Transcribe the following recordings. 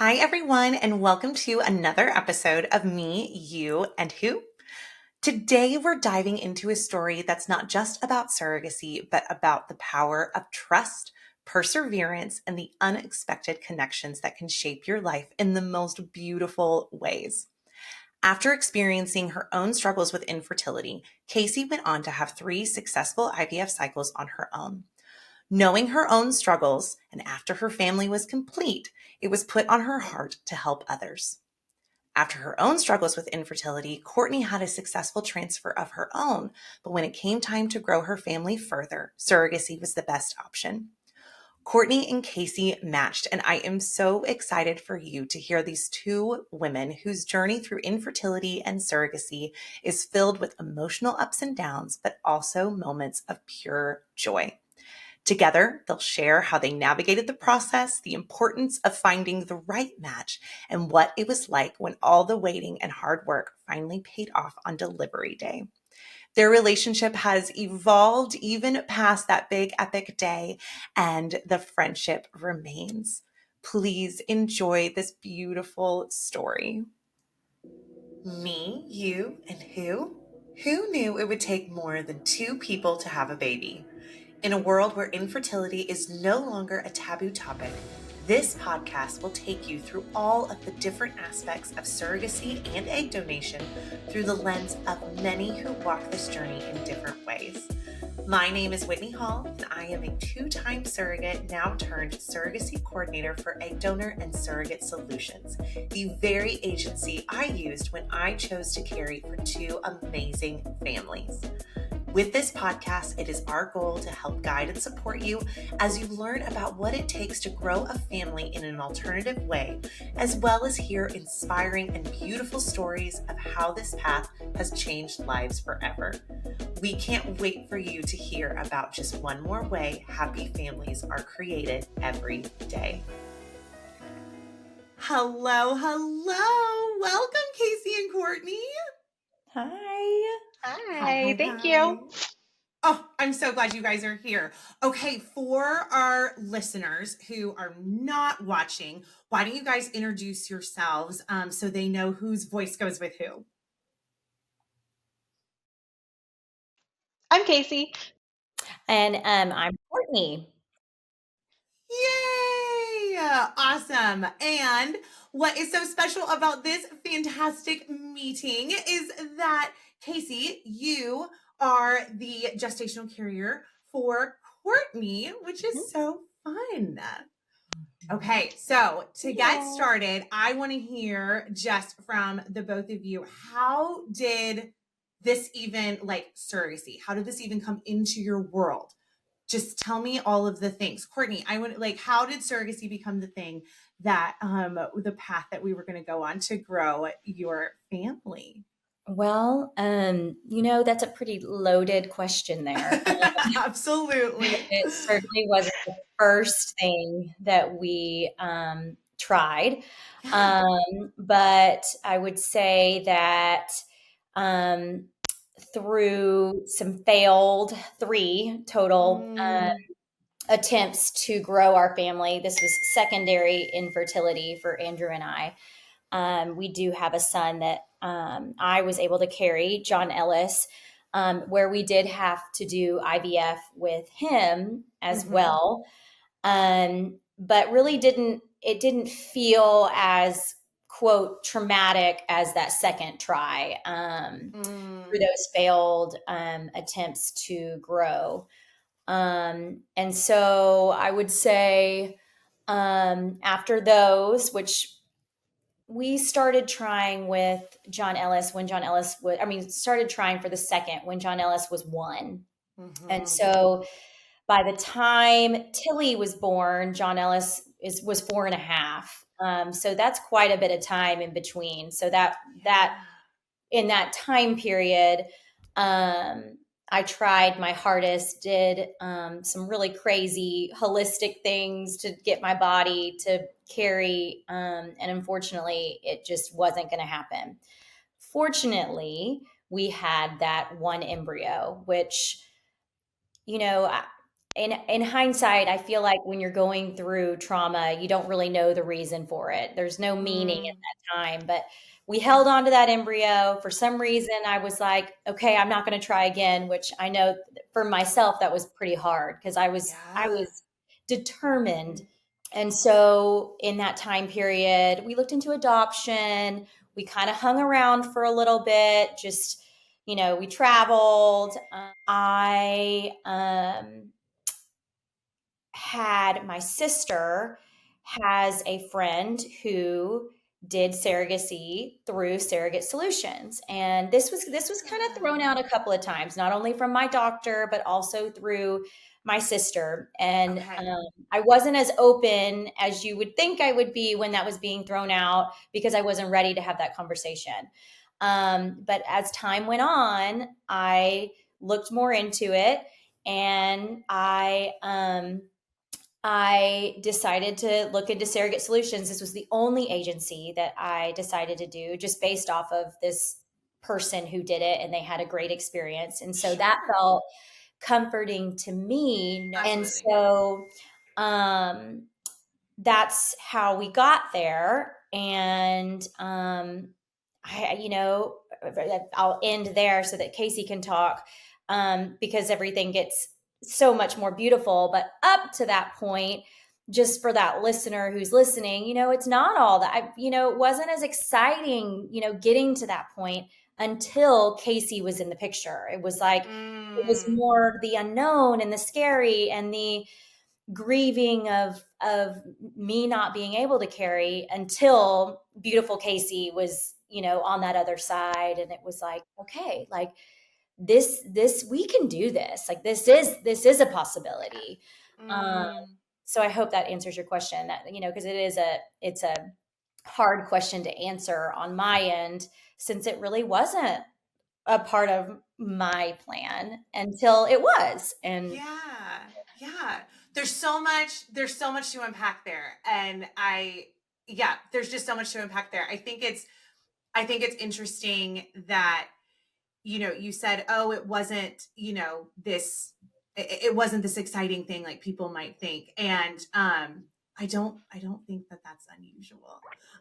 Hi, everyone, and welcome to another episode of Me, You, and Who. Today, we're diving into a story that's not just about surrogacy, but about the power of trust, perseverance, and the unexpected connections that can shape your life in the most beautiful ways. After experiencing her own struggles with infertility, Kacey went on to have 3 successful IVF cycles on her own. Knowing her own struggles, and after her family was complete, it was put on her heart to help others. After her own struggles with infertility, Courtney had a successful transfer of her own, but when it came time to grow her family further, surrogacy was the best option. Courtney and Kacey matched, and I am so excited for you to hear these 2 women whose journey through infertility and surrogacy is filled with emotional ups and downs, but also moments of pure joy. Together, they'll share how they navigated the process, the importance of finding the right match, and what it was like when all the waiting and hard work finally paid off on delivery day. Their relationship has evolved even past that big epic day, and the friendship remains. Please enjoy this beautiful story. Me, you, and who? Who knew it would take more than 2 people to have a baby? In a world where infertility is no longer a taboo topic, this podcast will take you through all of the different aspects of surrogacy and egg donation through the lens of many who walk this journey in different ways. My name is Whitney Hall, and I am a 2-time surrogate, now turned surrogacy coordinator for Egg Donor and Surrogate Solutions, the very agency I used when I chose to carry for 2 amazing families. With this podcast, it is our goal to help guide and support you as you learn about what it takes to grow a family in an alternative way, as well as hear inspiring and beautiful stories of how this path has changed lives forever. We can't wait for you to hear about just one more way happy families are created every day. Hello. Welcome, Kacey and Courtney. Hi. Hi, thank you. Oh, I'm so glad you guys are here. Okay, for our listeners who are not watching, why don't you guys introduce yourselves so they know whose voice goes with who? I'm Kacey. And I'm Courtney. Yay! Awesome. And what is so special about this fantastic meeting is that, Kacey, you are the gestational carrier for Courtney, which is so fun. Okay, so to get started, I want to hear just from the both of you, how did this even, like surrogacy, how did this even come into your world? Just tell me all of the things. Courtney, I want how did surrogacy become the thing that the path that we were going to go on to grow your family? Well, that's a pretty loaded question there. Absolutely. It certainly wasn't the first thing that we tried. Yeah. But I would say that um, through some failed 3 total attempts to grow our family, this was secondary infertility for Andrew and I. We do have a son that I was able to carry, John Ellis, where we did have to do IVF with him as well, but really didn't feel as quote traumatic as that second try through those failed attempts to grow. And so I would say after those, which we started trying with John Ellis when John Ellis started trying for the second when John Ellis was 1. And so by the time Tilly was born, John Ellis was 4.5. So that's quite a bit of time in between. So that in that time period, I tried my hardest, did some really crazy holistic things to get my body to carry. And unfortunately, it just wasn't going to happen. Fortunately, we had that one embryo, which, in hindsight, I feel like when you're going through trauma, you don't really know the reason for it. There's no meaning at Mm, that time, but we held on to that embryo. For some reason, I was like, okay, I'm not going to try again, which I know for myself that was pretty hard because I yeah. was determined. And so in that time period, we looked into adoption. We kind of hung around for a little bit, just we traveled. I had my sister has a friend who did surrogacy through Surrogate Solutions, and this was kind of thrown Ah, out a couple of times, not only from my doctor but also through my sister. And okay. I wasn't as open as you would think I would be when that was being thrown out because I wasn't ready to have that conversation. But as time went on, I looked more into it, and I decided to look into Surrogate Solutions. This was the only agency that I decided to do just based off of this person who did it and they had a great experience. And so that Sure. felt comforting to me. And Absolutely. so um, that's how we got there. And I'll end there so that Kacey can talk, because everything gets so much more beautiful. But up to that point, just for that listener who's listening, it's not all that it wasn't as exciting, getting to that point until Kacey was in the picture. It was like, it was Mm, more the unknown and the scary and the grieving of me not being able to carry until beautiful Kacey was, on that other side. And it was like, okay, like this we can do this. Like this is a possibility. yeah. Um, so I hope that answers your question, that, because it's a hard question to answer on my end, since it really wasn't a part of my plan until it was. And Yeah. Yeah. There's so much to unpack there. And yeah, there's just so much to unpack there. I think it's interesting that, you said, oh, it wasn't, it wasn't this exciting thing like people might think. And I don't think that that's unusual.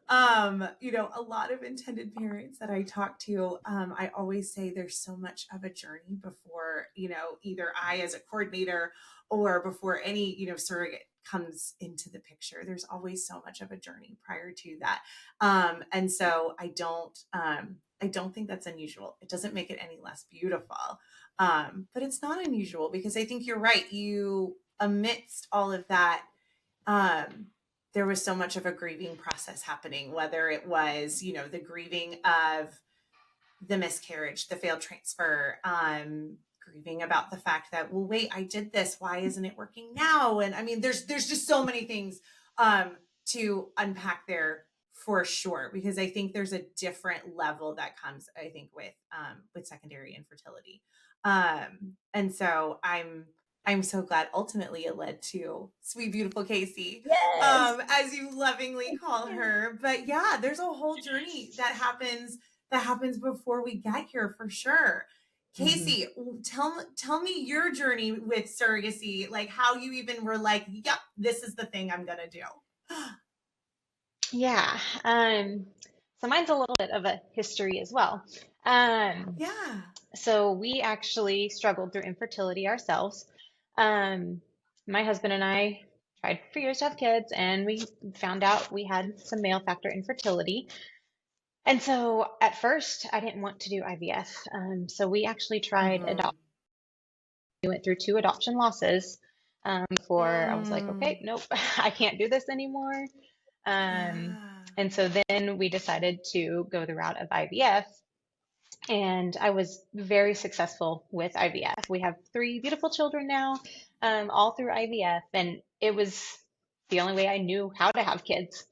A lot of intended parents that I talk to, I always say there's so much of a journey before, either I as a coordinator or before any, surrogate comes into the picture. There's always so much of a journey prior to that. And so I don't think that's unusual. It doesn't make it any less beautiful. But it's not unusual because I think you're right. You, amidst all of that, um, there was so much of a grieving process happening, whether it was, the grieving of the miscarriage, the failed transfer, grieving about the fact that, well, wait, I did this. Why isn't it working now? And I mean, there's just so many things to unpack there for sure, because I think there's a different level that comes, I think, with secondary infertility. And so I'm so glad ultimately it led to sweet, beautiful Kacey, yes. as you lovingly call her. But yeah, there's a whole journey that happens before we get here for sure. Mhm. Kacey, tell me your journey with surrogacy, like how you even were like, yep, this is the thing I'm gonna do. Yeah. So mine's a little bit of a history as well. Um, Yeah. so we actually struggled through infertility ourselves. Um, my husband and I tried for years to have kids, and we found out we had some male factor infertility. And so at first, I didn't want to do IVF. So we actually tried Mm-hmm. adoption. We went through two adoption losses before I was like, Mm, okay, nope, I can't do this anymore. Um, yeah. and so then we decided to go the route of IVF. And I was very successful with IVF. We have three beautiful children now, all through IVF. And it was the only way I knew how to have kids.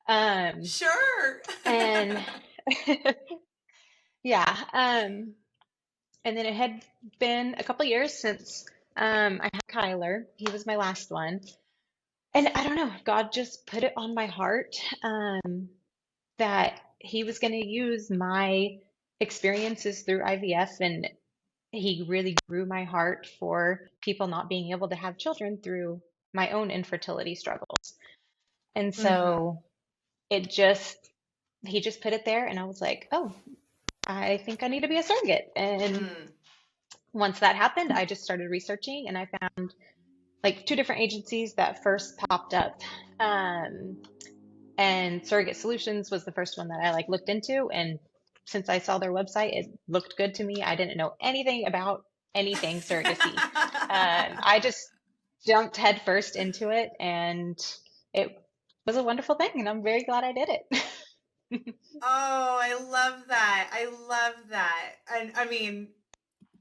Um, Sure. and yeah. And then it had been a couple years since I had Kyler. He was my last one. And I don't know, God just put it on my heart that He was going to use my experiences through IVF and he really grew my heart for people not being able to have children through my own infertility struggles. And Mm-hmm. so he just put it there, and I was like, oh, I think I need to be a surrogate. And Mm. once that happened, I just started researching, and I found like two different agencies that first popped up. Um, and Surrogate Solutions was the first one that I like looked into. And since I saw their website, it looked good to me. I didn't know anything about anything surrogacy. I just jumped headfirst into it, and it was a wonderful thing, and I'm very glad I did it. Oh, I love that. I love that. And I mean,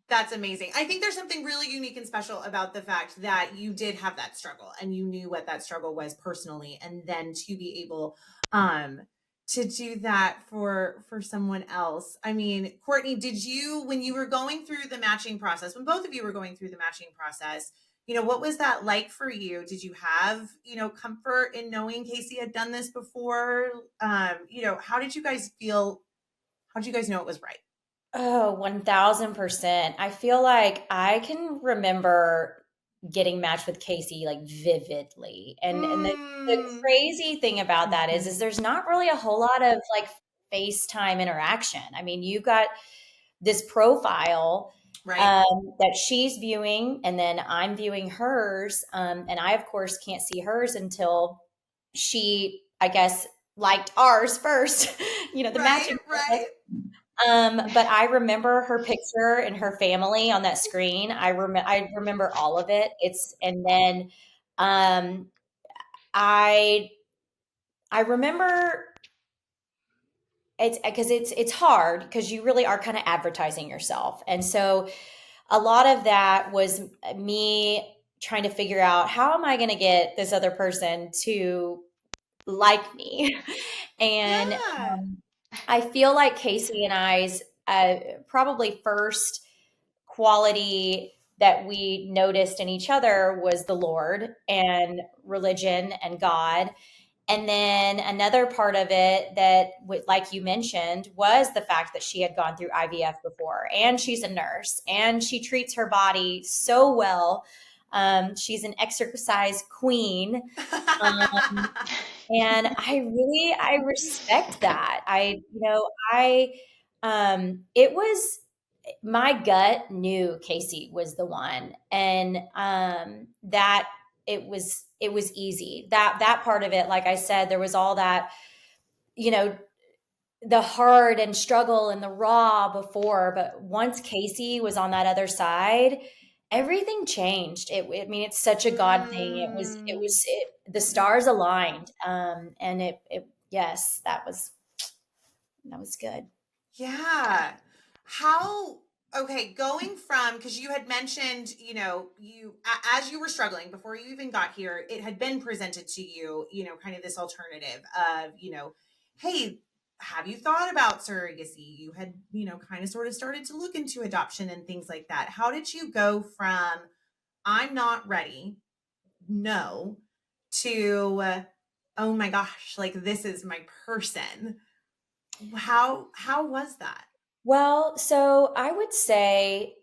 that's amazing. I think there's something really unique and special about the fact that you did have that struggle and you knew what that struggle was personally, and then to be able to do that for someone else. I mean, Courtney, did you, when you were going through the matching process, when both of you were going through the matching process, what was that like for you? Did you have, comfort in knowing Kacey had done this before? How did you guys feel? How did you guys know it was right? Oh, 1000%. I feel like I can remember getting matched with Kacey like vividly. And the Mm. crazy thing about that is Mhm. there's not really a whole lot of like FaceTime interaction. I mean, you've got this profile Right. that she's viewing, and then I'm viewing hers. And I, of course, can't see hers until she, I guess, liked ours first, the Right, matching process. right. But I remember her picture and her family on that screen. I remember all of it. And then um, I I remember it's because it's hard because you really are kind of advertising yourself. And so a lot of that was me trying to figure out how am I going to get this other person to like me. And Yeah. I feel like Kacey and I's probably first quality that we noticed in each other was the Lord and religion and God. And then another part of it that, like you mentioned, was the fact that she had gone through IVF before, and she's a nurse, and she treats her body so well. She's an exercise queen. Um, and I respect that. It was, my gut knew Kacey was the one, and that it was easy. That part of it, like I said, there was all that, you know, the hard and struggle and the raw before, but once Kacey was on that other side, everything changed. I mean, it's such a God thing. Mm. The stars aligned. And yes, that was good. Yeah. How, okay, going from, because you had mentioned, as you were struggling before you even got here, it had been presented to you, kind of this alternative of, hey, have you thought about surrogacy? You had, kind of sort of started to look into adoption and things like that. How did you go from, I'm not ready, no, to, oh my gosh, like this is my person? How was that? Well, so I would say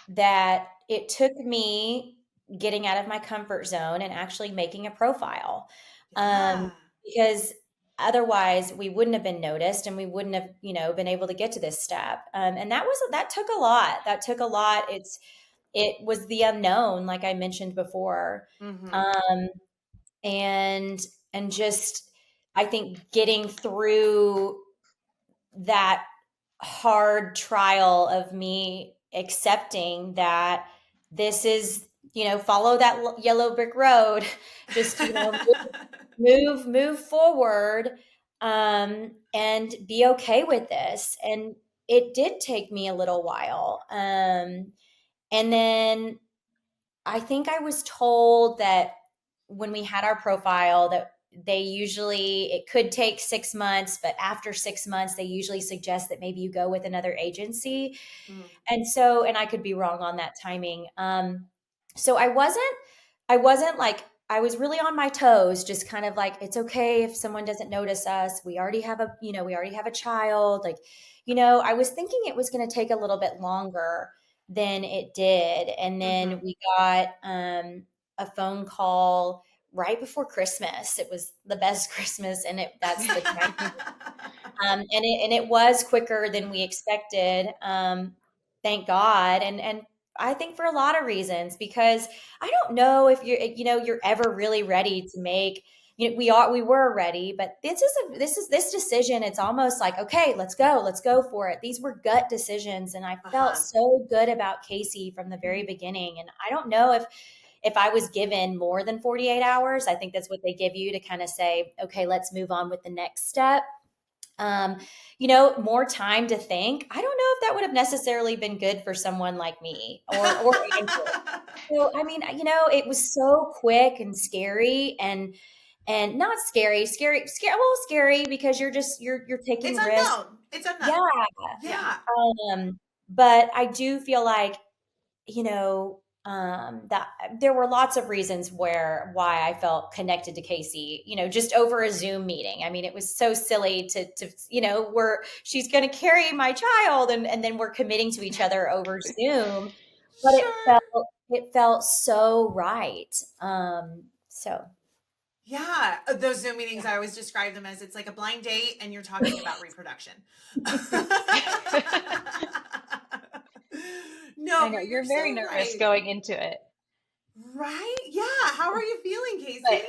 that it took me getting out of my comfort zone and actually making a profile. Yeah. Because otherwise we wouldn't have been noticed, and we wouldn't have, been able to get to this step. And that took a lot. That took a lot. It was the unknown, like I mentioned before. Mhm. Um, and, and just, I think getting through that hard trial of me accepting that this is, follow that yellow brick road, just, move forward, and be okay with this. And it did take me a little while. And then I think I was told that when we had our profile that it could take 6 months, but after 6 months, they usually suggest that maybe you go with another agency. Mm. And I could be wrong on that timing. So I wasn't like, I was really on my toes, just kind of like, it's okay if someone doesn't notice us. We already have a child. Like, I was thinking it was going to take a little bit longer. than it did. And then we got a phone call right before Christmas. It was the best Christmas, and that's the time. And it was quicker than we expected. Thank God. And I think for a lot of reasons, because I don't know if you're ever really ready to make, we were ready, but this decision. It's almost like, okay, let's go for it. These were gut decisions. And I felt so good about Kacey from the very beginning. And I don't know if I was given more than 48 hours. I think that's what they give you to kind of say, okay, let's move on with the next step. More time to think. I don't know if that would have necessarily been good for someone like me or Andrew. So, I mean, it was so quick and scary and not scary, well, scary because you're taking It's risks. unknown. It's unknown. Yeah. But I do feel like, that there were lots of reasons why I felt connected to Kacey, just over a Zoom meeting. I mean, it was so silly to she's going to carry my child, and then we're committing to each other over Zoom, but Sure. it felt so right. So Yeah, those Zoom meetings, I always describe them as it's like a blind date and you're talking about reproduction. No, I know but you're you're very so nervous right. going into it. Right? Yeah. How are you feeling, But Kacey?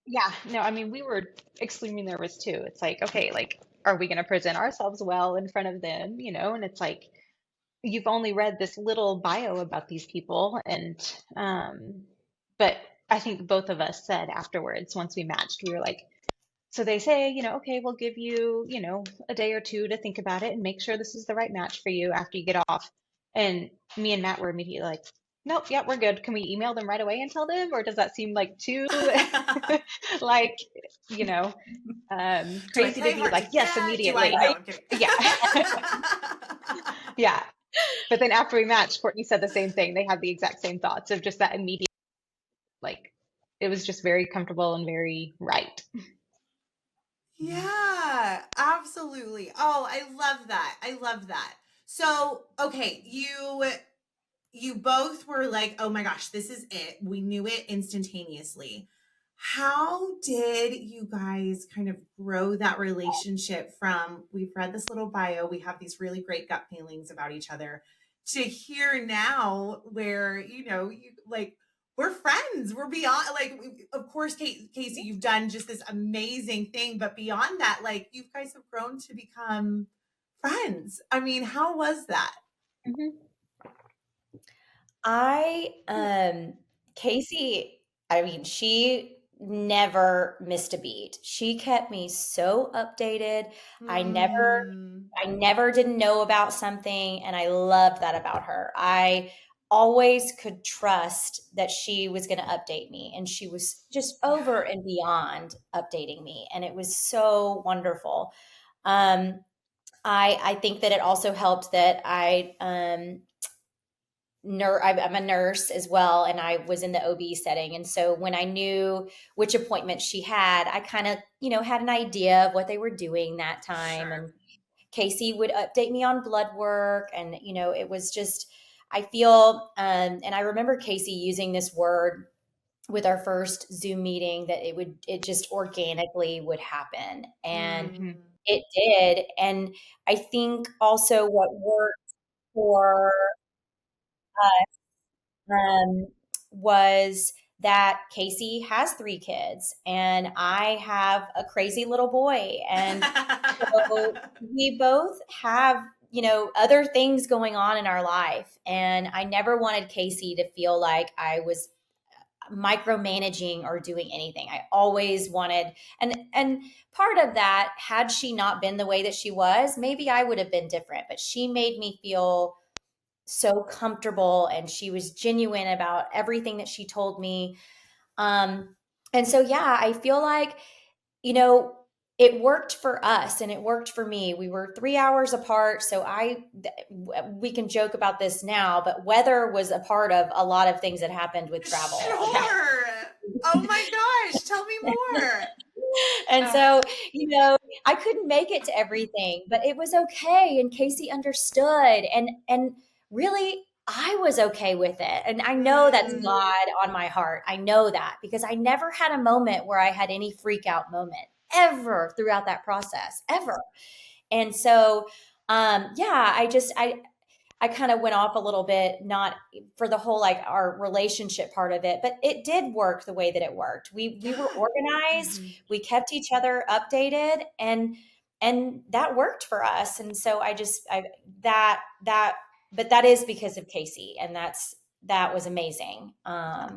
yeah, no, I mean, we were extremely nervous too. It's like, okay, like, are we going to present ourselves well in front of them? And it's like, you've only read this little bio about these people. But I think both of us said afterwards, once we matched, we were like, so they say, okay, we'll give you, a day or two to think about it and make sure this is the right match for you after you get off. And me and Matt were immediately like, nope, yeah, we're good. Can we email them right away and tell them? Or does that seem like too, like, you know, Do I crazy to play be hard to like, yes, get? Do I? immediately? No, I'm kidding. Yeah. Yeah. But then after we matched, Courtney said the same thing. They had the exact same thoughts of just that immediate, like, it was just very comfortable and very right. Yeah, absolutely. Oh, I love that. I love that. So, okay, you both were like, "Oh my gosh, this is it." We knew it instantaneously. How did you guys kind of grow that relationship from we've read this little bio, we have these really great gut feelings about each other, to here now where, you like we're friends. We're beyond like of course Kacey, you've done just this amazing thing, but beyond that, like you guys have grown to become friends. I mean, how was that? Mm-hmm. Kacey, I mean, she never missed a beat. She kept me so updated. I never Hmm. I never didn't know about something, and I loved that about her. I always could trust that she was going to update me, and she was just over Yeah. and beyond updating me, and it was so wonderful. Um, I think that it also helped that I'm a nurse as well, and I was in the OB setting. And so when I knew which appointments she had, I kind of, had an idea of what they were doing that time. Sure. And Kacey would update me on blood work. And, it was just, I feel, and I remember Kacey using this word with our first Zoom meeting that it just organically would happen. And Mm. it did. And I think also what worked for um, was that Kacey has 3 kids and I have a crazy little boy. And so we both have, other things going on in our life. And I never wanted Kacey to feel like I was micromanaging or doing anything. I always wanted, and part of that, had she not been the way that she was, maybe I would have been different, but she made me feel so comfortable and she was genuine about everything that she told me. And so, yeah, I feel like, you know, it worked for us and it worked for me. We were 3 hours apart. So we can joke about this now, but weather was a part of a lot of things that happened with travel. Yeah. Sure. Oh my gosh, tell me more. And so, I couldn't make it to everything, but it was okay. And Kacey understood. And really, I was okay with it. And I know that's God on my heart. I know that because I never had a moment where I had any freak out moment ever throughout that process, ever. And so, yeah, I kind of went off a little bit, not for the whole like our relationship part of it, but it did work the way that it worked. We were Yeah. organized, we kept each other updated, and that worked for us. And so I that but that is because of Kacey, and that was amazing. I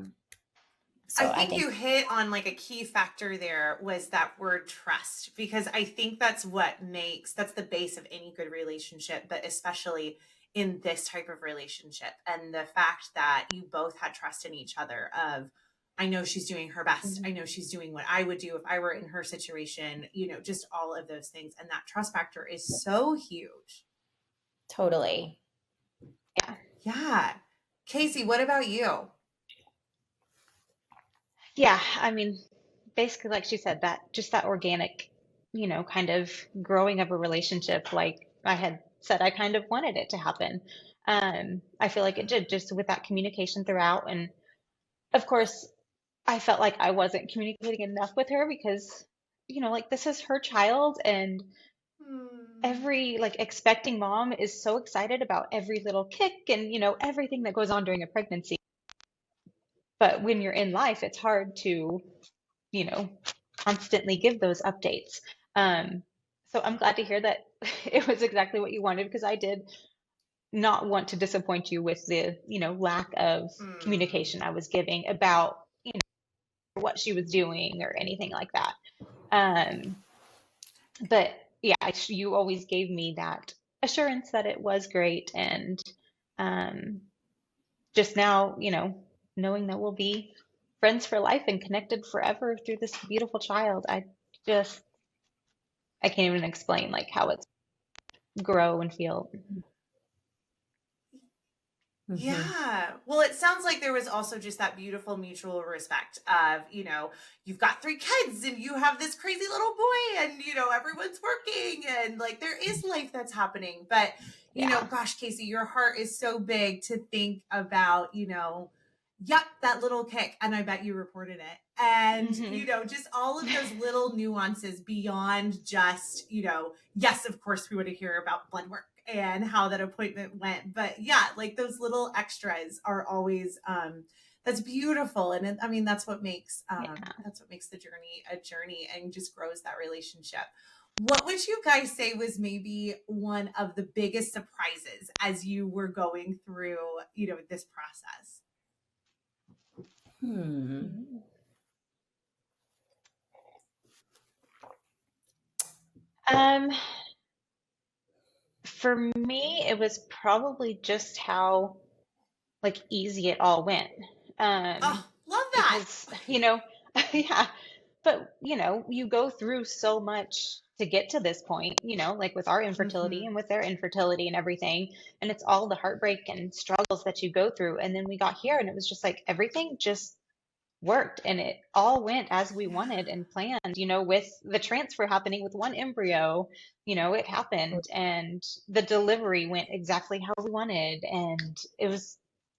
So I think think you hit on like a key factor there was that word trust, because I think that's the base of any good relationship, but especially in this type of relationship. And the fact that you both had trust in each other of, I know she's doing her best. I know she's doing what I would do if I were in her situation, just all of those things. And that trust factor is so huge. totally. Yeah. Yeah. Kacey, what about you? Yeah, I mean, basically, like she said, that just that organic, kind of growing of a relationship, like I had said, I kind of wanted it to happen. I feel like it did just with that communication throughout. And of course, I felt like I wasn't communicating enough with her because, like this is her child, and Hmm. every like expecting mom is so excited about every little kick and, everything that goes on during a pregnancy. But when you're in life, it's hard to you know, constantly give those updates. Um, so I'm glad to hear that it was exactly what you wanted because I did not want to disappoint you with the, lack of Hmm. communication I was giving about what she was doing or anything like that. Um, but yeah, you always gave me that assurance that it was great. And um, just now, knowing that we'll be friends for life and connected forever through this beautiful child, just I can't even explain like how it's grow and feel. Mhm. Yeah. Well, it sounds like there was also just that beautiful mutual respect of, you've got three kids and you have this crazy little boy and, everyone's working and like there is life that's happening. But, Yeah. gosh, Casey, your heart is so big to think about, yep, that little kick. And I bet you reported it. And, Hmm. just all of those little nuances beyond just, yes, of course, we want to hear about blood work and how that appointment went. But yeah, like those little extras are always that's beautiful. And I mean, Yeah. that's what makes the journey a journey and just grows that relationship. What would you guys say was maybe one of the biggest surprises as you were going through, this process? Hmm. Um, for me, it was probably just how like easy it all went. Um, Oh, love that. because, yeah, but you go through so much to get to this point, like with our infertility Mm-hmm. and with their infertility and everything. And it's all the heartbreak and struggles that you go through. And then we got here and it was just like everything just worked and it all went as we wanted and planned, with the transfer happening with one embryo, it happened and the delivery went exactly how we wanted. And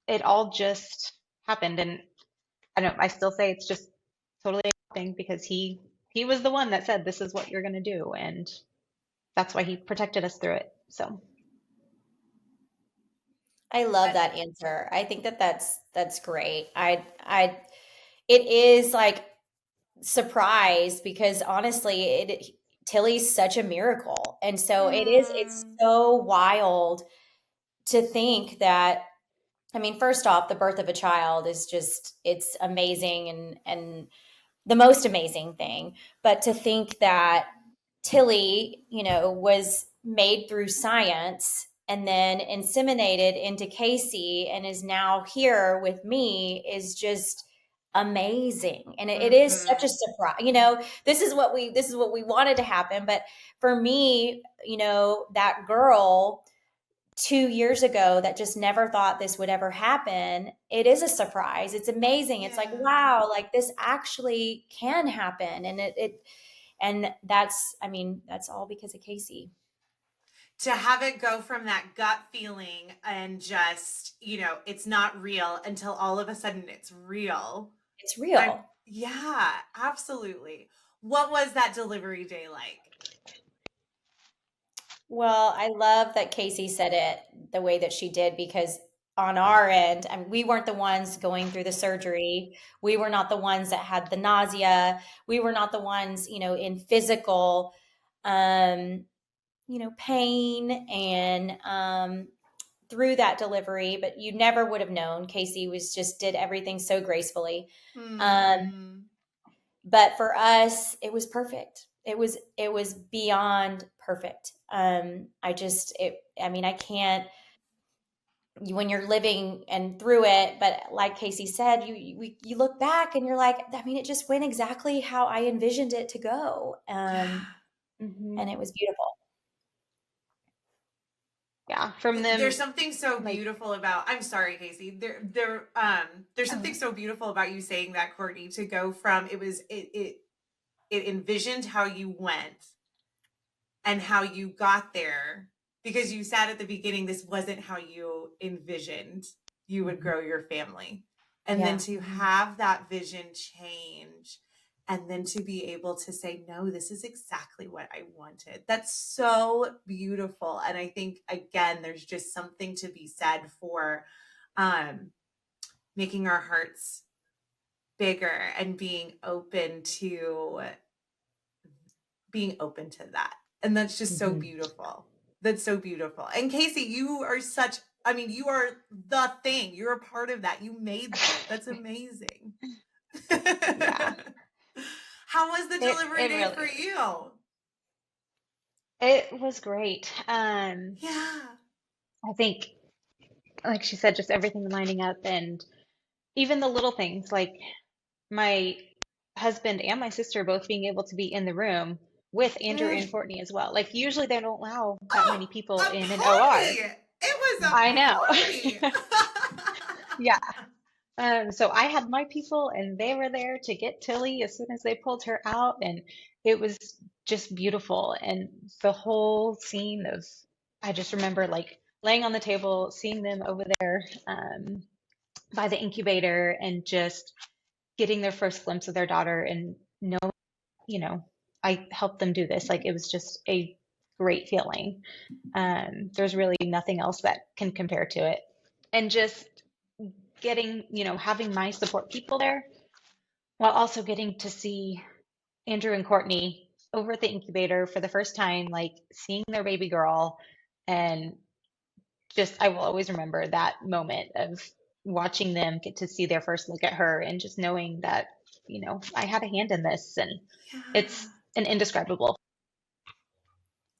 it all just happened. And I still say it's just totally a thing because he was the one that said, this is what you're going to do. And that's why he protected us through it. So, I love that answer. I think that that's great. It is like surprise because honestly, Tilly's such a miracle, and so it's Mm, so wild to think that. I mean, first off, the birth of a child is just it's amazing and the most amazing thing. But to think that Tilly, was made through science and then inseminated into Casey and is now here with me is just amazing. And it is such a mm-hmm. surprise. This is what we wanted to happen. But for me, that girl 2 years ago that just never thought this would ever happen, it is a surprise. It's amazing. It's like, Yeah. wow, like this actually can happen. And and that's, I mean, that's all because of Kacey. to have it go from that gut feeling and just, it's not real until all of a sudden it's real. It's real. Yeah, absolutely. What was that delivery day like? Well, I love that Kacey said it the way that she did, because on our end, I mean, we weren't the ones going through the surgery. We were not the ones that had the nausea. We were not the ones, in physical, um, pain and through that delivery. But you never would have known. Kacey did everything so gracefully. Um, Hmm. but for us, it was perfect. It was beyond perfect. I can't, when you're living and through it, but like Kacey said, you look back and you're like, I mean, it just went exactly how I envisioned it to go. Yeah. And it was beautiful. Yeah, from them, There's something so like, beautiful about, I'm sorry, Casey. There's something so beautiful about you saying that, Courtney, to go from it envisioned how you went and how you got there, because you said at the beginning this wasn't how you envisioned you would grow your family. And then Yeah. to have that vision change, and then to be able to say, no, this is exactly what I wanted. That's so beautiful. And I think, again, there's just something to be said for making our hearts bigger and being open to that. And that's just so beautiful. That's so beautiful. And Kacey, you are you are the thing. You're a part of that. You made that. That's amazing. yeah, How was the delivery it day really for is. you? It was great. Yeah. I think, like she said, just everything lining up, and even the little things, like my husband and my sister both being able to be in the room with Andrew Mm. and Courtney as well. Like usually they don't allow that Oh, many people a in an OR. party. It was a I know. party. Yeah. So I had my people and they were there to get Tilly as soon as they pulled her out, and it was just beautiful. And the whole scene of, I just remember like laying on the table, seeing them over there by the incubator, and just getting their first glimpse of their daughter, and knowing, I helped them do this. Like it was just a great feeling. There's really nothing else that can compare to it. And just getting, having my support people there, while also getting to see Andrew and Courtney over at the incubator for the first time, like seeing their baby girl. And just, I will always remember that moment of watching them get to see their first look at her, and just knowing that, I had a hand in this, and it's Yeah. an indescribable.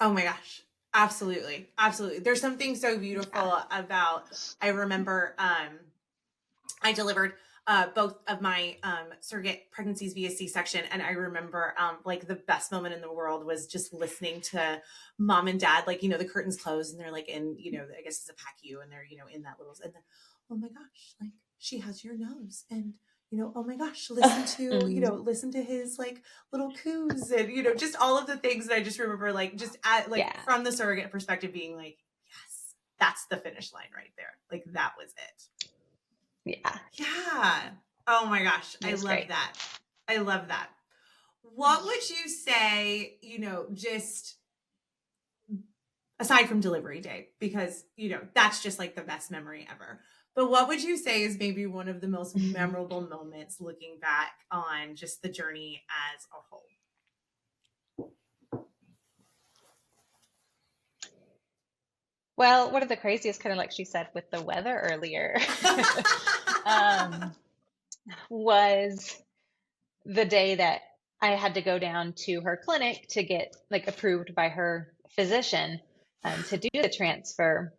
Oh my gosh. Absolutely. Absolutely. There's something so Yeah. beautiful about, I remember I delivered both of my surrogate pregnancies via C-section, and I remember like the best moment in the world was just listening to mom and dad, like the curtains close and they're like in, I guess it's a PACU, and they're in that little, and then, oh my gosh, like she has your nose, and oh my gosh, listen to his like little coos, and just all of the things that I just remember, like just like Yeah. from the surrogate perspective, being like, yes, that's the finish line right there, like that was it. Yeah. Yeah. Oh my gosh. It I was love great. that. I love that. What would you say, just aside from delivery day, because, that's just like the best memory ever. But what would you say is maybe one of the most memorable moments looking back on just the journey as a whole? Well, one of the craziest, kind of like she said with the weather earlier, um, was the day that I had to go down to her clinic to get like approved by her physician to do the transfer.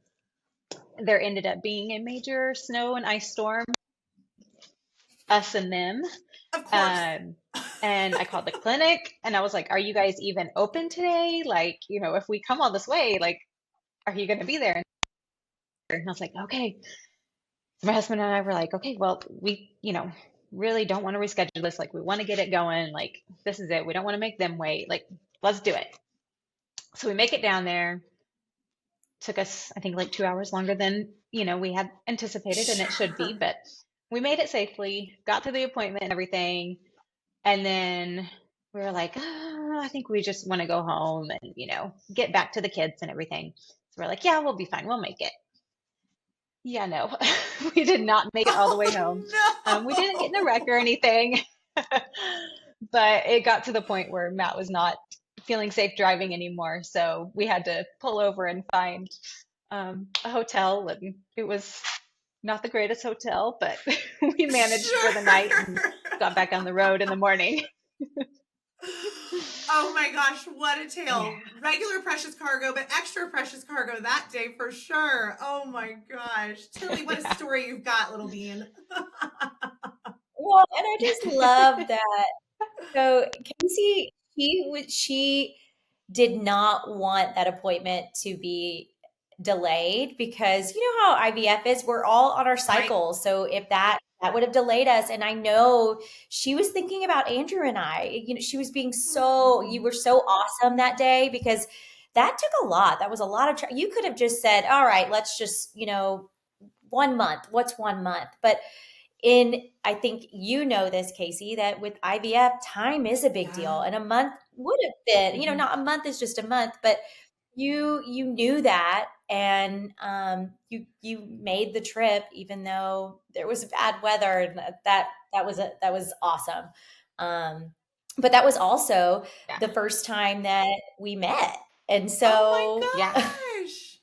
There ended up being a major snow and ice storm, us and them. Of course. Um, and I called the clinic and I was like, are you guys even open today? Like, if we come all this way, like, are you going to be there? And I was like, okay. So my husband and I were like, okay, well, we, really don't want to reschedule this. Like, we want to get it going. Like, this is it. We don't want to make them wait. Like, let's do it. So we make it down there. Took us, I think, like 2 hours longer than, we had anticipated, and it should be, Sure. but we made it safely, got to the appointment and everything. And then we were like, "Ah, I think we just want to go home and, get back to the kids and everything." So we're like, yeah, we'll be fine. We'll make it. Yeah, no, we did not make it all the way home. We didn't get in a wreck Oh or anything, but it got to the point where Matt was not feeling safe driving anymore. So we had to pull over and find a hotel. And it was not the greatest hotel, but we no. managed for the night and Sure. got back on the road in the morning. Oh my gosh, what a Yeah. tale. Regular precious cargo, but extra precious cargo that day for sure. Oh my gosh. Tilly, what a Yeah. story you've got, little bean. Well, and I just love that. So Casey, she did not want that appointment to be delayed because you know how IVF is, we're all on our Right. cycles. So if that would have delayed us, and I know she was thinking about Andrew and I. She was being you were so awesome that day because that took a lot. That was a lot of you could have just said, "All right, let's just, 1 month. What's 1 month?" But I think this, Casey, that with IVF, time is a big Yeah. deal. And a month would have been, Mhm. not a month is just a month, but you knew that, and you made the trip even though there was bad weather, and that was awesome. Um, but that was also Yeah. the first time that we met, and Oh my so Yeah. gosh.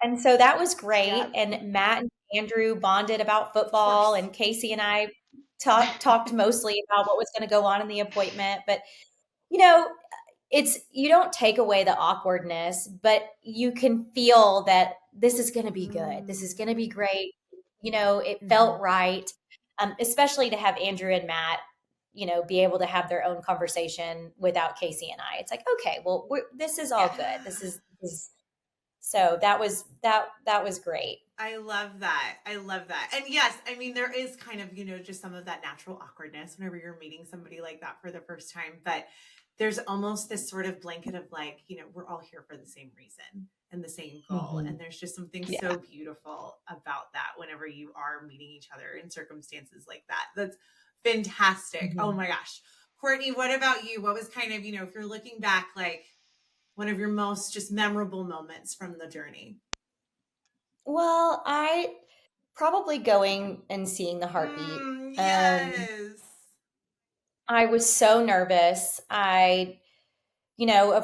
and so that was Yeah. great. And Matt and Andrew bonded about Of football, course. and Casey and I talked mostly about what was going to go on in the appointment. But you know, you don't take away the awkwardness, but you can feel that this is going to be good. This is Mm. going to be great. It Mhm. felt right, especially to have Andrew and Matt, be able to have their own conversation without Casey and I. It's like, okay, well, this is all Yeah. good. This is so that was great. I love that. I love that. And yes, I mean, there is kind of, just some of that natural awkwardness whenever you're meeting somebody like that for the first time. But there's almost this sort of blanket of like, we're all here for the same reason and the same goal. Mhm. And there's just something Yeah. so beautiful about that whenever you are meeting each other in circumstances like that. That's fantastic. Oh Mhm. my gosh. Courtney, what about you? What was kind of, if you're looking back, like one of your most just memorable moments from the journey? Well, I probably going and seeing the heartbeat. Yes. I was so nervous. Of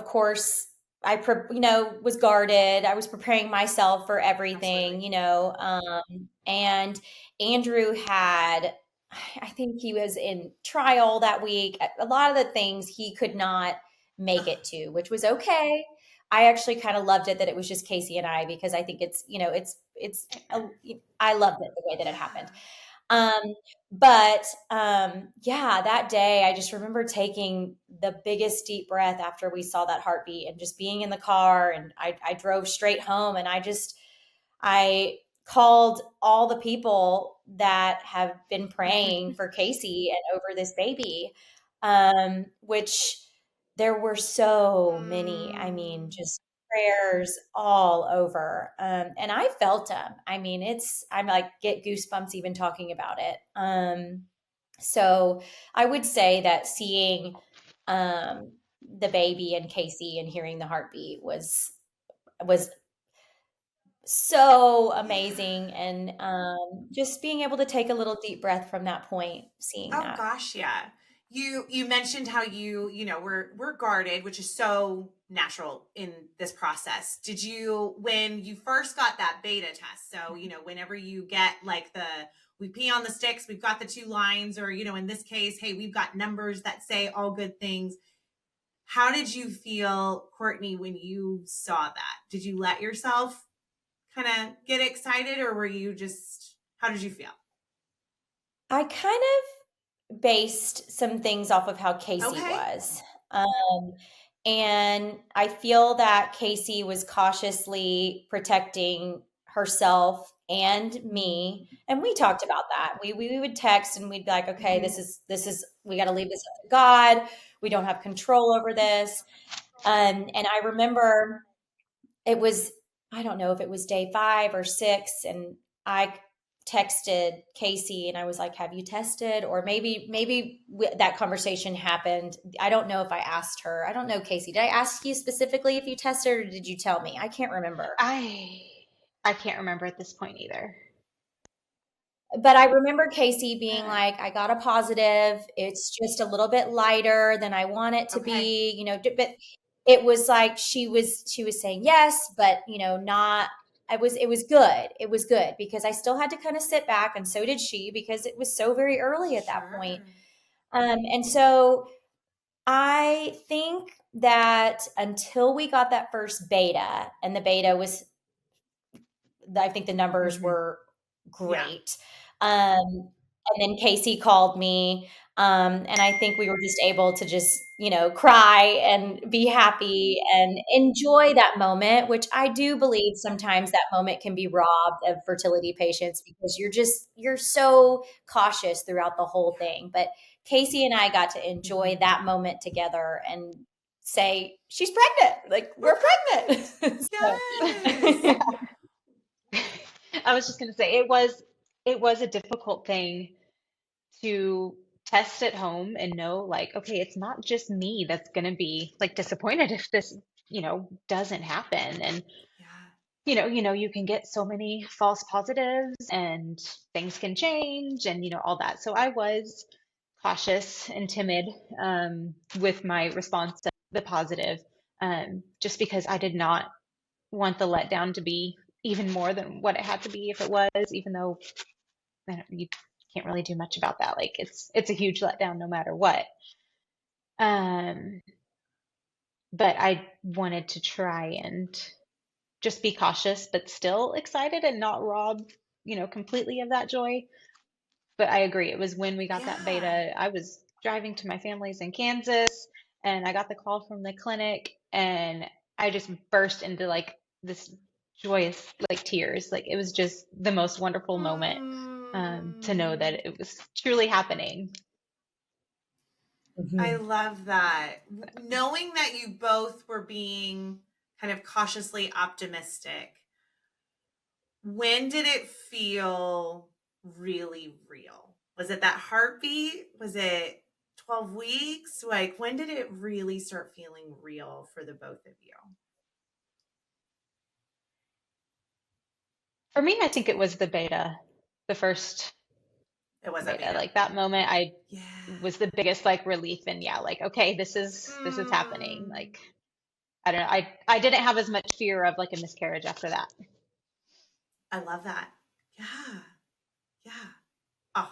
course, was guarded. I was preparing myself for everything, Absolutely. and Andrew I think he was in trial that week. A lot of the things he could not make Ugh, it to, which was okay. I actually kind of loved it that it was just Casey and I because I think I loved it the way that it happened. yeah. Um, but yeah, that day I just remember taking the biggest deep breath after we saw that heartbeat and just being in the car. And I drove straight home, and I called all the people that have been praying for Casey and over this baby, which there were so many. I mean, Mm, just prayers all over. And I felt them. I mean, I'm like, get goosebumps even talking about it. So I would say that seeing the baby and Casey and hearing the heartbeat was so amazing, yeah. and just being able to take a little deep breath from that point, seeing Oh that. gosh, yeah. You mentioned how we're guarded, which is so natural in this process. Did you when you first got that beta test? So, whenever you get like we pee on the sticks, we've got the two lines, or in this case, hey, we've got numbers that say all good things. How did you feel, Courtney, when you saw that? Did you let yourself kind of get excited, or were you just how did you feel? I kind of based some things off of how Casey Okay. was. And I feel that Casey was cautiously protecting herself and me. And we talked about that. We would text and we'd be like, okay, Mhm. this is we got to leave this up to God. We don't have control over this. And I remember it was I don't know if it was day 5 or 6, and I texted Kacey and I was like, "Have you tested?" Or maybe that conversation happened. I don't know if I asked her. I don't know, Kacey. Did I ask you specifically if you tested, or did you tell me? I can't remember. I can't remember at this point either. But I remember Kacey being Yeah. like, "I got a positive. It's just a little bit lighter than I want it to Okay. be, but it was like she was saying yes, but not. It was good. It was good because I still had to kind of sit back, and so did she, because it was so very early at that point. Sure. And so I think that until we got that first beta, and the beta was, I think the numbers Hmm. were Yeah. great. And then Kacey called me, and I think we were just able to just, cry and be happy and enjoy that moment, which I do believe sometimes that moment can be robbed of fertility patients because you're so cautious throughout the whole thing. But Kacey and I got to enjoy Hmm. that moment together and say, "She's pregnant. Like, We're we're pregnant. pregnant." Yes. So, Yeah. I was just going to say it was a difficult thing to test at home and know, like, okay, it's not just me that's going to be like disappointed if this, doesn't happen. And Yeah. you can get so many false positives and things can change and all that. So I was cautious and timid with my response to the positive, just because I did not want the letdown to be even more than what it had to be if it was, even though you can't really do much about that. Like it's a huge letdown no matter what. Um, but I wanted to try and just be cautious, but still excited and not rob, completely of that joy. But I agree. It was when we got that Yeah. beta. I was driving to my family's in Kansas and I got the call from the clinic and I just burst into like this joyous like tears. Like it was just the most wonderful moment to know Mm. that it was truly happening. I Mhm. love that. Knowing that you both were being kind of cautiously optimistic, when did it feel really real? Was it that heartbeat? Was it 12 weeks? Like, when did it really start feeling real for the both of you? For me, I think it was the beta, the first It was that beta. beta. Like that moment, I Yeah. was the biggest like relief and yeah, like okay, this is happening. Mm. Like I don't know, I didn't have as much fear of like a miscarriage after that. I love that. Yeah. Yeah. Oh,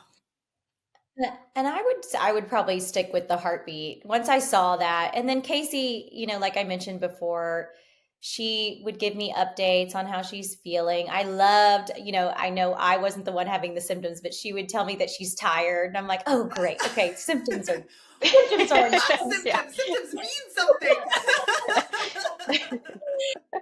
And I would probably stick with the heartbeat once I saw that. And then Kacey, like I mentioned before, she would give me updates on how she's feeling. I loved, I know I wasn't the one having the symptoms, but she would tell me that she's tired. And I'm like, "Oh, great. Okay, symptoms are I love Yeah. symptoms. Symptoms mean something.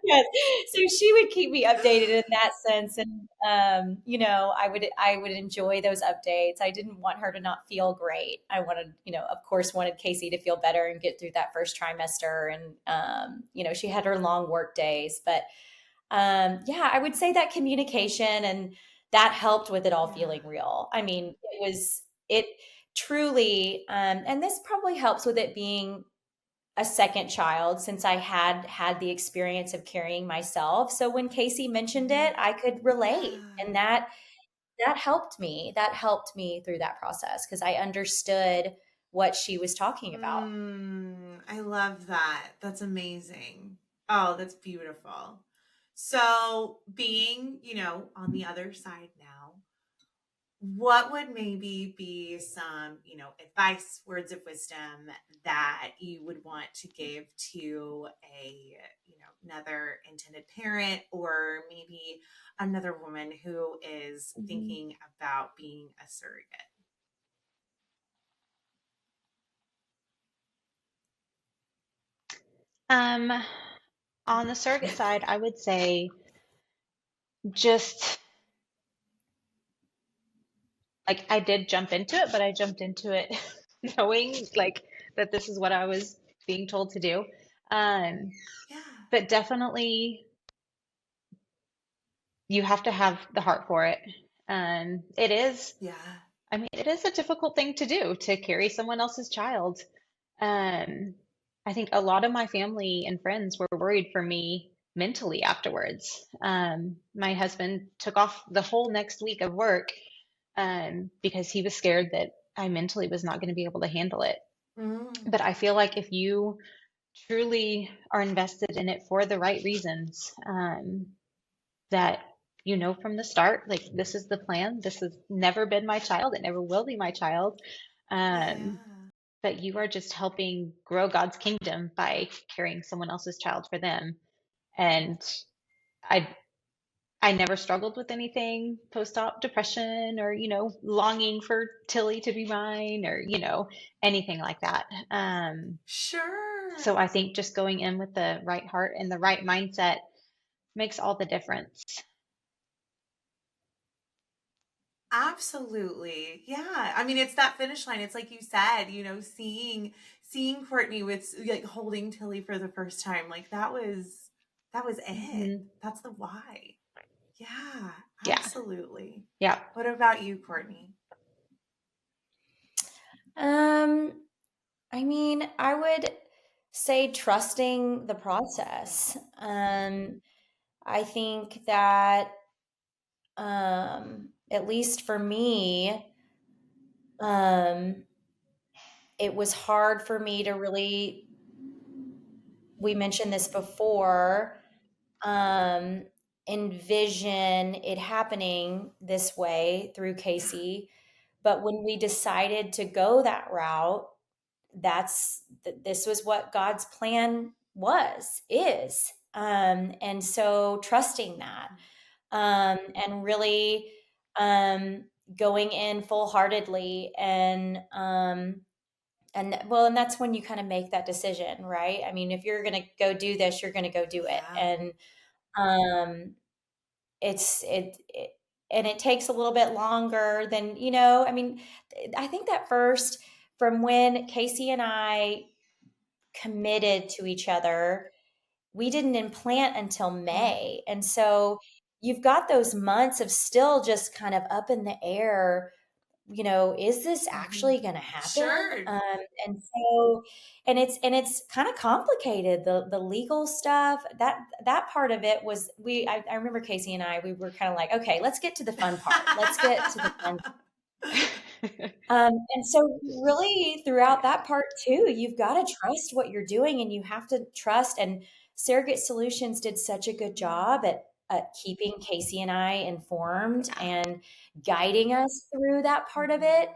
Yes. So she would keep me updated in that sense. And I would enjoy those updates. I didn't want her to not feel great. I wanted, of course, wanted Kacey to feel better and get through that first trimester. And she had her long work days. But yeah, I would say that communication and that helped with it all Yeah. feeling real. I mean, it truly, and this probably helps with it being a second child, since I had the experience of carrying myself. So when Kacey mentioned Mhm. it, I could relate, Yeah. and that helped me. That helped me through that process because I understood what she was talking about. I love that. That's amazing. Oh, that's beautiful. So, being, on the other side now, what would maybe be some, advice, words of wisdom that you would want to give to another intended parent or maybe another woman who is Mhm. thinking about being a surrogate? Um, on the surrogate side, I would say just like I did jump into it, but I jumped into it knowing like that this is what I was being told to do. Um, Yeah. but definitely you have to have the heart for it. It is, Yeah. I mean, it is a difficult thing to do, to carry someone else's child. Um, I think a lot of my family and friends were worried for me mentally afterwards. My husband took off the whole next week of work because he was scared that I mentally was not going to be able to handle it. Mm. But I feel like if you truly are invested in it for the right reasons, that you know from the start, like, this is the plan. This has never been my child. It never will be my child. Um, Yeah. but you are just helping grow God's kingdom by carrying someone else's child for them. And I I never struggled with anything post-op depression, or, longing for Tilly to be mine, or, anything like that. Sure. So I think just going in with the right heart and the right mindset makes all the difference. Absolutely. Yeah. I mean, it's that finish line. It's like you said, seeing Courtney with like holding Tilly for the first time. Like that was it. Hmm. That's the why. Yeah, Yeah. absolutely. Yeah. What about you, Courtney? Um, I mean, I would say trusting the process. I think that, at least for me, um, it was hard for me to really, we mentioned this before, um, envision it happening this way through Yeah. Kacey. But when we decided to go that route, this was what God's plan is. And so trusting that, and really, um, going in full heartedly, and that's when you kind of make that decision, right? I mean, if you're going to go do this, you're going to go do it. Yeah. And, um, it and it takes a little bit longer than, I mean, I think that first, from when Kacey and I committed to each other, we didn't implant until Mm. May. And so you've got those months of still just kind of up in the air, is this Mhm. actually going to happen? Sure. And so, and it's kind of complicated. The legal stuff, that part of it was, I remember Kacey and I, we were kind of like, okay, let's get to the fun part. Let's get to the fun. And so really throughout Yeah. that part too, you've got to trust what you're doing, and you have to trust. And Surrogate Solutions did such a good job at keeping Kacey and I informed Yeah. and guiding us through that part of Mhm. it.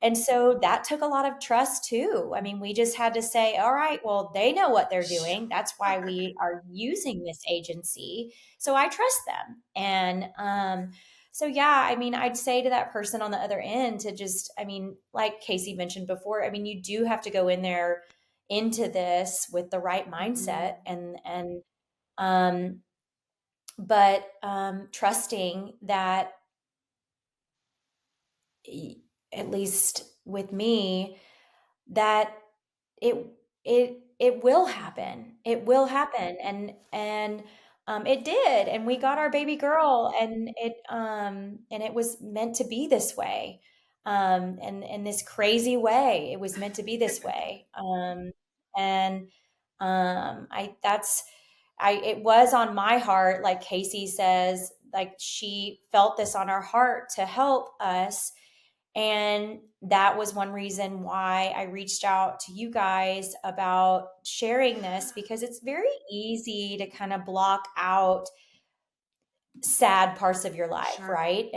And so that took a lot of trust too. I mean, we just had to say, all right, well, they know what they're doing. That's why Sure. we are using this agency. So I trust them. And, so yeah, I mean, I'd say to that person on the other end to just, I mean, like Kacey mentioned before, I mean, you do have to go in there into this with the right mindset, Mhm. and um but trusting that, at least with me, that it it will Mhm. happen. It will happen. And it did. And we got our baby girl, and it was meant to be this way. And in this crazy way, it was meant to be this way. And I that's I it was on my heart, like Kacey says, like she felt this on her heart to help us. And that was one reason why I reached out to you guys about sharing this, Yeah. because it's very easy to kind of block out sad parts of your life, Sure. right?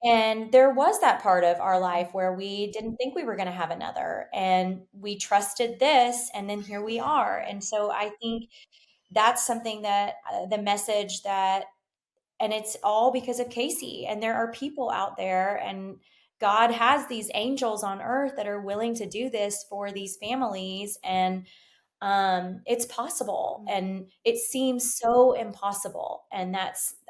And there was that part of our life where we didn't think we were going to have another, and we trusted this, and then here we Yeah. are. And so I think that's something that, the message that, and it's all because of Kacey. And there are people out there, and God has these angels on earth that are willing to do this for these families. And it's possible, Mhm. and it seems so impossible. And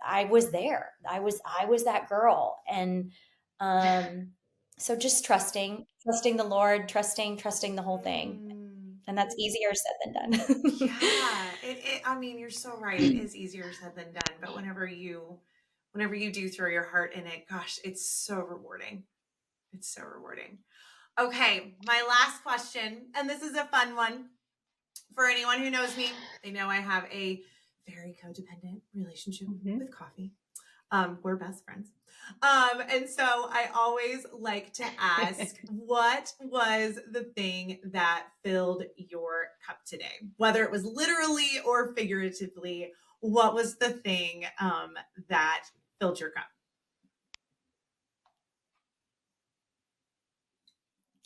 I was there. I was that girl. And um, so just trusting the Lord, trusting the whole thing. Mm. And that's easier said than done. Yeah. I mean, you're so right. It is easier said than done. But whenever you whenever you do throw your heart in it, gosh, it's so rewarding. It's so rewarding. Okay, my last question, and this is a fun one. For anyone who knows me, they know I have a very codependent relationship with coffee. We're best friends. And so I always like to ask, what was the thing that filled your cup today? Whether it was literally or figuratively, what was the thing that filled your cup?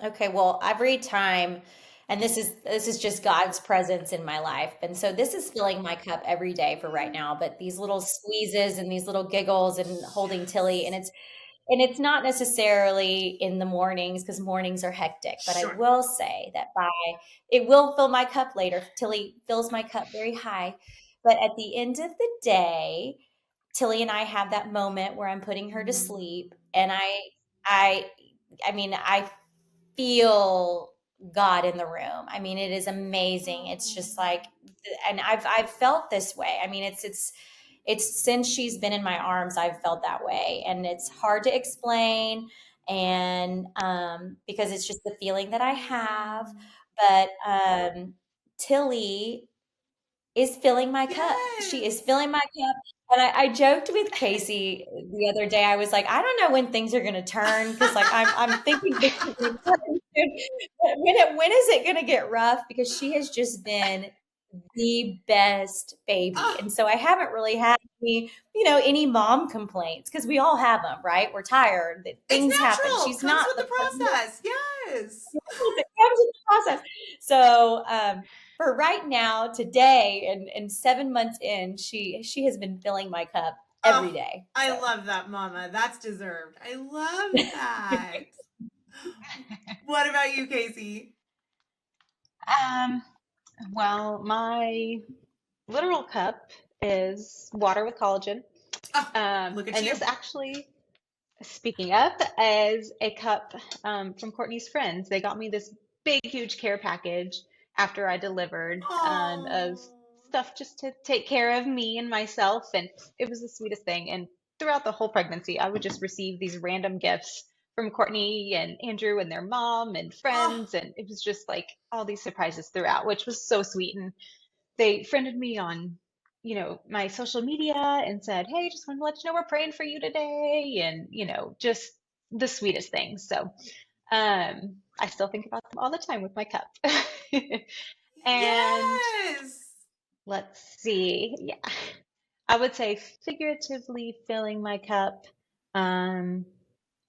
Okay, well, every time, and this is just God's presence in my life. And so this is filling my cup every day for right now, but these little squeezes and these little giggles and holding Tilly, and it's not necessarily in the mornings because mornings are hectic, but I Sure. will say that it will fill my cup later. Tilly fills my cup very high. But at the end of the day, Tilly and I have that moment where I'm putting her to sleep, and I I feel God in the room. I mean, it is amazing. It's just like, and I've felt this way. I mean, it's since she's been in my arms, I've felt that way, and it's hard to explain, and because it's just the feeling that I have. But Tilly is filling my cup. She is Yes. filling my cup. And I joked with Kacey the other day. I was like, I don't know when things are going to turn because, like, I'm thinking this is gonna turn soon. But when is it going to get rough? Because she has just been the best baby, Oh, and so I haven't really had any mom complaints because we all have them, right? We're tired. That it's things happen. natural. She's Comes not with the the process. Yes. it comes in the process. So for right now, today, and 7 months in, she has been filling my cup every Oh, day. I So love that, Mama. That's deserved. I love that. What about you, Kacey? Um, well, my literal cup is water with collagen. Oh, look at And you. this actually, speaking of, is a cup from Courtney's friends. They got me this big, huge care package after I delivered of Oh. stuff just to take care of me and myself. And it was the sweetest thing. And throughout the whole pregnancy, I would just receive these random gifts from Courtney and Andrew and their mom and Oh. friends. And it was just like all these surprises throughout, which was so sweet. And they friended me on my social media and said, hey, just want to let you know we're praying for you today, and just the sweetest things. So I still think about them all the time with my cup. And Yes. let's see, yeah, I would say figuratively filling my cup um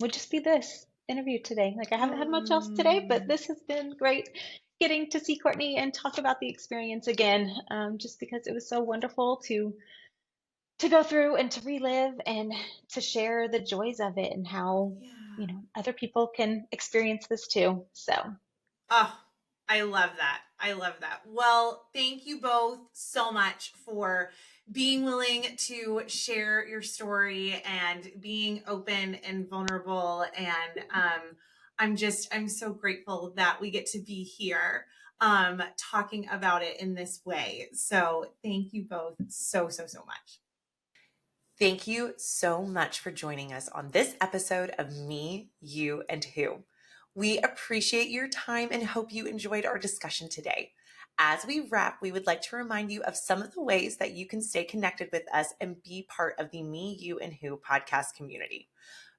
would just be this interview today. Like, I haven't had much else today, but this has been great, getting to see Courtney and talk about the experience again, just because it was so wonderful to go through and to relive and to share the joys of it and how Yeah. other people can experience this too. So Oh, I love that. I love that. Well, thank you both so much for being willing to share your story and being open and vulnerable. And I'm so grateful that we get to be here talking about it in this way. So thank you both so, so, so much. Thank you so much for joining us on this episode of Me, You, and Who. We appreciate your time and hope you enjoyed our discussion today. As we wrap, we would like to remind you of some of the ways that you can stay connected with us and be part of the Me, You, and Who podcast community.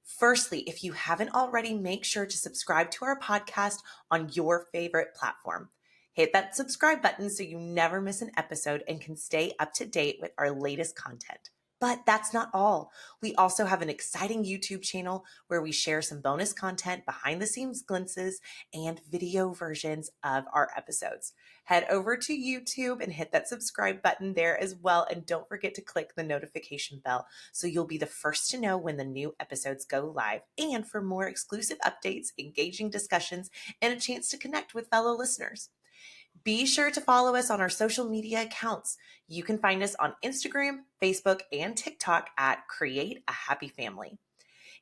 Firstly, if you haven't already, make sure to subscribe to our podcast on your favorite platform. Hit that subscribe button so you never miss an episode and can stay up to date with our latest content. But that's not all. We also have an exciting YouTube channel where we share some bonus content, behind the scenes glimpses, and video versions of our episodes. Head over to YouTube and hit that subscribe button there as well. And don't forget to click the notification bell so you'll be the first to know when the new episodes go live. And for more exclusive updates, engaging discussions, and a chance to connect with fellow listeners. Be sure to follow us on our social media accounts. You can find us on Instagram, Facebook, and TikTok at Create a Happy Family.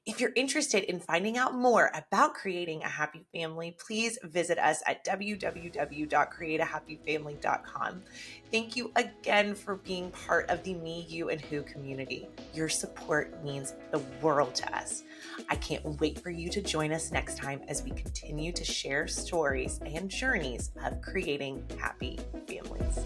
If you're interested in finding out more about creating a happy family, please visit us at www.createahappyfamily.com. Thank you again for being part of the Me, You, and Who community. Your support means the world to us. I can't wait for you to join us next time as we continue to share stories and journeys of creating happy families.